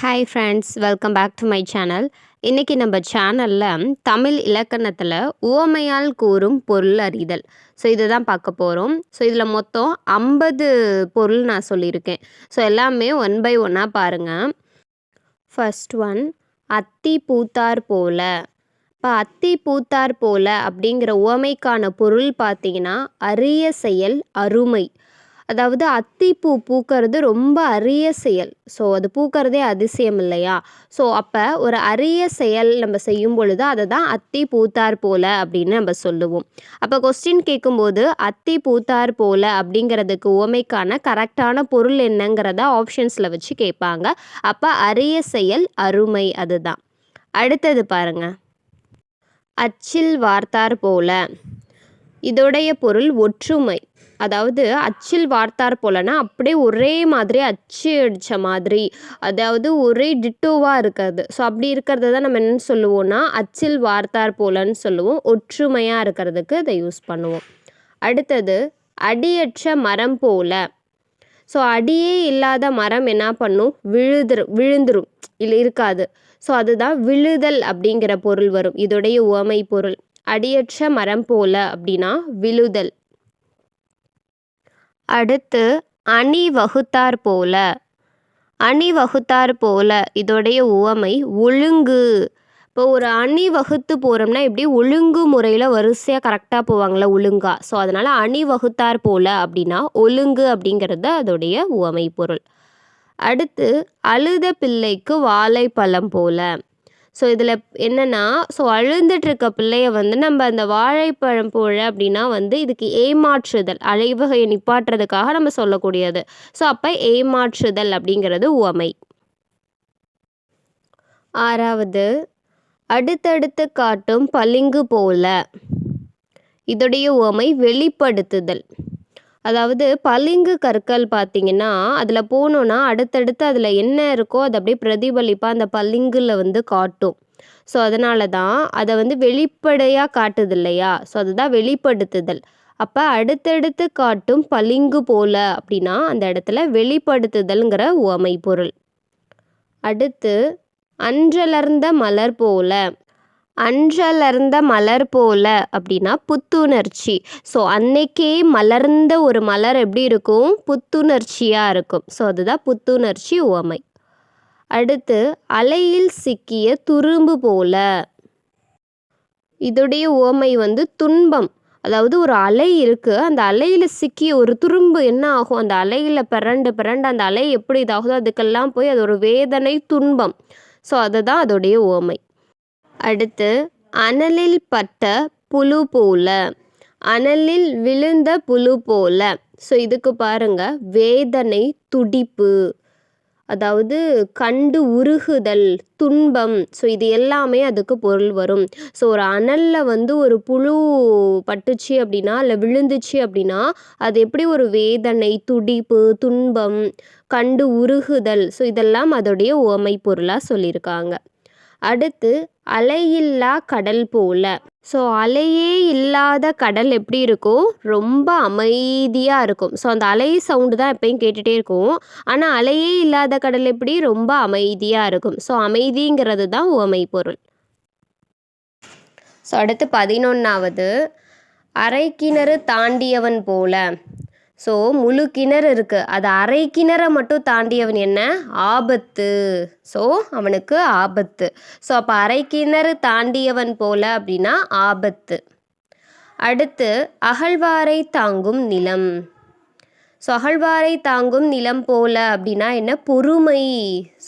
Hi friends, welcome back to my channel. இன்றைக்கி நம்ம சேனலில் தமிழ் இலக்கணத்தில் உவமையால் கூறும் பொருள் அறிதல். ஸோ இதை தான் பார்க்க போகிறோம். ஸோ இதில் மொத்தம் 50 பொருள் நான் சொல்லியிருக்கேன். ஸோ எல்லாமே ஒன் பை ஒன்னாக பாருங்கள். ஃபர்ஸ்ட் ஒன், அத்தி பூத்தார் போல. இப்போ அத்தி பூத்தார் போல அப்படிங்கிற உவமைக்கான பொருள் பார்த்தீங்கன்னா அரிய செயல், அருமை. அதாவது அத்திப்பூ பூக்கிறது ரொம்ப அரிய செயல். ஸோ அது பூக்கிறதே அதிசயம் இல்லையா? ஸோ அப்போ ஒரு அரிய செயல் நம்ம செய்யும் பொழுது அதை தான் அத்தி பூத்தார் போல அப்படின்னு நம்ம சொல்லுவோம். அப்போ கொஸ்டின் கேட்கும்போது அத்தி பூத்தார் போல அப்படிங்கிறதுக்கு உவமைக்கான கரெக்டான பொருள் என்னங்கிறத ஆப்ஷன்ஸில் வச்சு கேட்பாங்க. அப்போ அரிய செயல், அருமை அதுதான். அடுத்தது பாருங்க, அச்சில் வார்த்தார் போல. இதோடைய பொருள் ஒற்றுமை. அதாவது அச்சில் வார்த்தார் போலனா அப்படியே ஒரே மாதிரி அச்சு அடித்த மாதிரி, அதாவது ஒரே டிட்டோவாக இருக்கிறது. ஸோ அப்படி இருக்கிறத தான் நம்ம என்னென்னு சொல்லுவோம்னா அச்சில் வார்த்தார் போலன்னு சொல்லுவோம். ஒற்றுமையாக இருக்கிறதுக்கு இதை யூஸ் பண்ணுவோம். அடுத்தது அடியற்ற மரம் போல. ஸோ அடியே இல்லாத மரம் என்ன பண்ணும்? விழுந்துரும் இல்லை, இருக்காது. ஸோ அதுதான் விழுதல் அப்படிங்கிற பொருள் வரும். இதோடைய உவமை பொருள் அடியற்ற மரம் போல அப்படின்னா விழுதல். அடுத்து அணி வகுத்தார் போல. அணி வகுத்தார் போல இதோடைய உவமை ஒழுங்கு. இப்போ ஒரு அணி வகுத்து போகிறோம்னா எப்படி ஒழுங்கு முறையில் வரிசையாக கரெக்டாக போவாங்களா, ஒழுங்கா. ஸோ அதனால் அணி வகுத்தார் போல அப்படின்னா ஒழுங்கு அப்படிங்கிறது அதோடைய உவமை பொருள். அடுத்து அழுத பிள்ளைக்கு வாழைப்பழம் போல. ஸோ இதில் என்னென்னா, ஸோ அழுந்துட்டுருக்க பிள்ளைய நம்ம அந்த வாழைப்பழம் போல அப்படின்னா இதுக்கு ஏமாற்றுதல், அலைவகையை நிப்பாட்டுறதுக்காக நம்ம சொல்லக்கூடியது. ஸோ அப்போ ஏமாற்றுதல் அப்படிங்கிறது உவமை. ஆறாவது, அடுத்தடுத்து காட்டும் பளிங்கு போல. இதோடைய உவமை வெளிப்படுத்துதல். அதாவது பளிங்கு கற்கள் பார்த்திங்கன்னா அதில் போனோன்னா அடுத்தடுத்து அதில் என்ன இருக்கோ அதை அப்படியே பிரதிபலிப்பாக அந்த பளிங்குல காட்டும். ஸோ அதனால தான் அதை வெளிப்படையாக காட்டுது இல்லையா? ஸோ அதுதான் வெளிப்படுத்துதல். அப்போ அடுத்தடுத்து காட்டும் பளிங்கு போல அப்படின்னா அந்த இடத்துல வெளிப்படுத்துதல்ங்கிற உவமை பொருள். அடுத்து அன்றலர்ந்த மலர் போல. அன்றலர்ந்த மலர் போல அப்படின்னா புத்துணர்ச்சி. ஸோ அன்னைக்கே மலர்ந்த ஒரு மலர் எப்படி இருக்கும்? புத்துணர்ச்சியாக இருக்கும். ஸோ அதுதான் புத்துணர்ச்சி உவமை. அடுத்து அலையில் சிக்கிய துரும்பு போல. இதோடைய உவமை துன்பம். அதாவது ஒரு அலை இருக்குது, அந்த அலையில் சிக்கிய ஒரு துரும்பு என்ன ஆகும்? அந்த அலையில் பிறண்டு பிறண்டு அந்த அலை எப்படி இதாகுதோ அதுக்கெல்லாம் போய் அது ஒரு வேதனை, துன்பம். ஸோ அதுதான் அதோடைய உவமை. அடுத்து அனலில் பட்ட புழு போல. அனலில் விழுந்த புழு போல. ஸோ இதுக்கு பாருங்க, வேதனை, துடிப்பு, அதாவது கண்டு உருகுதல், துன்பம். ஸோ இது எல்லாமே அதுக்கு பொருள் வரும். ஸோ ஒரு அனலில் ஒரு புழு பட்டுச்சு அப்படின்னா இல்லை விழுந்துச்சு அப்படின்னா அது எப்படி ஒரு வேதனை, துடிப்பு, துன்பம், கண்டு உருகுதல். ஸோ இதெல்லாம் அதோடைய உவமை பொருளாக சொல்லியிருக்காங்க. அடுத்து அலையில்லா கடல் போல. ஸோ அலையே இல்லாத கடல் எப்படி இருக்கும்? ரொம்ப அமைதியாக இருக்கும். ஸோ அந்த அலை சவுண்டு தான் எப்பயும் கேட்டுகிட்டே இருக்கும். ஆனால் அலையே இல்லாத கடல் எப்படி? ரொம்ப அமைதியாக இருக்கும். ஸோ அமைதிங்கிறது தான் உவமை பொருள். ஸோ அடுத்து 11வது, அரை கிணறு தாண்டியவன் போல. ஸோ முழு கிணறு இருக்குது, அது அரை கிணறை மட்டும் தாண்டியவன் என்ன? ஆபத்து. ஸோ அவனுக்கு ஆபத்து. ஸோ அப்போ அரை கிணறு தாண்டியவன் போல அப்படின்னா ஆபத்து. அடுத்து அகழ்வாரை தாங்கும் நிலம். ஸோ அகழ்வாரை தாங்கும் நிலம் போல அப்படின்னா என்ன? பொறுமை.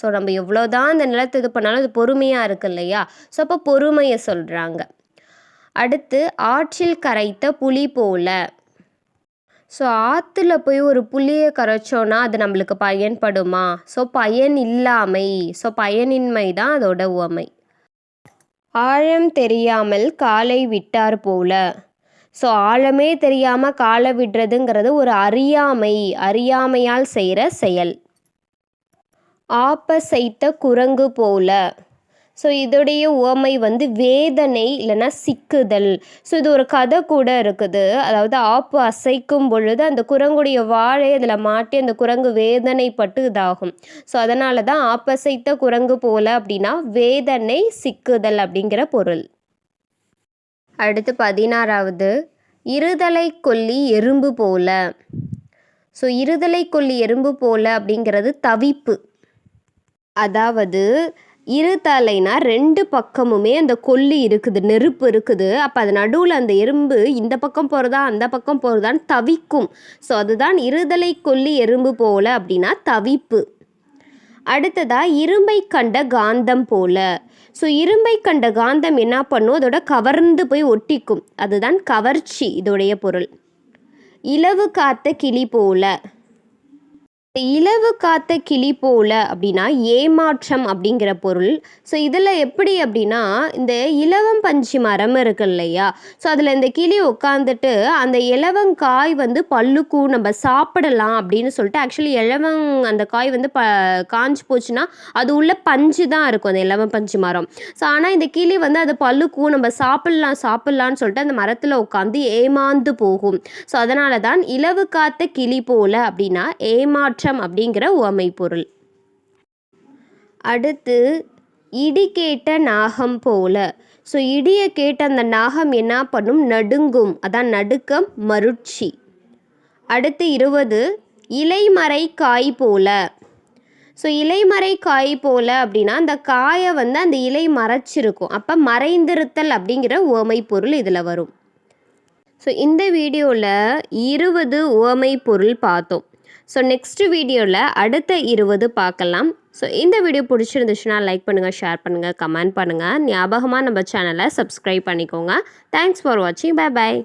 ஸோ நம்ம எவ்வளோதான் அந்த நிலத்தை இது பண்ணாலும் அது பொறுமையாக இருக்கு இல்லையா? ஸோ அப்போ பொறுமையை சொல்கிறாங்க. அடுத்து ஆற்றில் கரைத்த புலி போல. ஸோ ஆற்றுல போய் ஒரு புளியை கரைச்சோன்னா அது நம்மளுக்கு பயன்படுமா? ஸோ பயன் இல்லாமை. ஸோ பயனின்மை தான் அதோட உவமை. ஆழம் தெரியாமல் காலை விட்டார் போல. ஸோ ஆழமே தெரியாமல் காலை விடுறதுங்கிறது ஒரு அறியாமை, அறியாமையால் செய்கிற செயல். ஆப்ப செய்த குரங்கு போல. ஸோ இதோடைய உவமை வந்து வேதனை இல்லைன்னா சிக்குதல். ஸோ இது ஒரு கதை கூட இருக்குது. அதாவது ஆப்பு அசைக்கும் பொழுது அந்த குரங்குடைய வாழை அதில் மாட்டி அந்த குரங்கு வேதனைப்பட்டு இதாகும். ஸோ அதனால தான் ஆப்பசைத்த குரங்கு போல அப்படின்னா வேதனை சிக்குதல் அப்படிங்கிற பொருள். அடுத்து 16வது இருதலை கொல்லி எறும்பு போல. ஸோ இருதலை கொல்லி எறும்பு போல அப்படிங்கிறது தவிப்பு. அதாவது இருதலைனா 2 பக்கமுமே அந்த கொல்லி இருக்குது, நெருப்பு இருக்குது. அப்போ அது நடுவில் அந்த எறும்பு இந்த பக்கம் போகிறதா அந்த பக்கம் போகிறதான்னு தவிக்கும். ஸோ அதுதான் இருதலை கொல்லி எறும்பு போல அப்படின்னா தவிப்பு. அடுத்ததா இரும்பை கண்ட காந்தம் போல. ஸோ இரும்பை கண்ட காந்தம் என்ன பண்ணும், அதோட கவர்ந்து போய் ஒட்டிக்கும். அதுதான் கவர்ச்சி இதோடைய பொருள். இலவு காத்த கிளி போல. இலவு காத்த கிளி போல அப்படின்னா ஏமாற்றம் அப்படிங்கிற பொருள். ஸோ இதில் எப்படி அப்படின்னா இந்த இலவம் பஞ்சு மரம் இருக்கு இல்லையா, ஸோ அதில் இந்த கிளி உட்காந்துட்டு அந்த இலவங்காய் வந்து பல்லுக்கும் நம்ம சாப்பிடலாம் அப்படின்னு சொல்லிட்டு, ஆக்சுவலி அந்த காய் வந்து காஞ்சு போச்சுன்னா அது உள்ள பஞ்சு தான் இருக்கும் அந்த இலவம் பஞ்சு மரம். ஸோ ஆனால் இந்த கிளி வந்து அது பல்லுக்கும் நம்ம சாப்பிட்லான்னு சொல்லிட்டு அந்த மரத்தில் உட்காந்து ஏமாந்து போகும். ஸோ அதனால தான் இலவு காத்த கிளி போல அப்படின்னா ஏமாற்றம் அப்படிங்கிற உவமை பொருள். அடுத்து இடி கேட்ட நாகம் போல. ஸோ இடியை கேட்ட அந்த நாகம் என்ன பண்ணும், நடுங்கும். அதான் நடுக்கம், மருட்சி. அடுத்து 20 இலைமறை காய் போல. ஸோ இலைமறை காய் போல அப்படின்னா அந்த காயை வந்து அந்த இலை மறைச்சிருக்கும். அப்போ மறைந்திருத்தல் அப்படிங்கிற உவமை பொருள் இதில் வரும். ஸோ இந்த வீடியோவில் 20 உவமை பொருள் பார்த்தோம். ஸோ நெக்ஸ்ட் வீடியோவில் அடுத்த 20 பார்க்கலாம். ஸோ இந்த வீடியோ பிடிச்சிருந்துச்சுன்னா லைக் பண்ணுங்கள், ஷேர் பண்ணுங்கள், கமெண்ட் பண்ணுங்கள். ஞாபகமாக நம்ம சேனலை சப்ஸ்கிரைப் பண்ணிக்கோங்க. தேங்க்ஸ் ஃபார் வாட்சிங். Bye bye.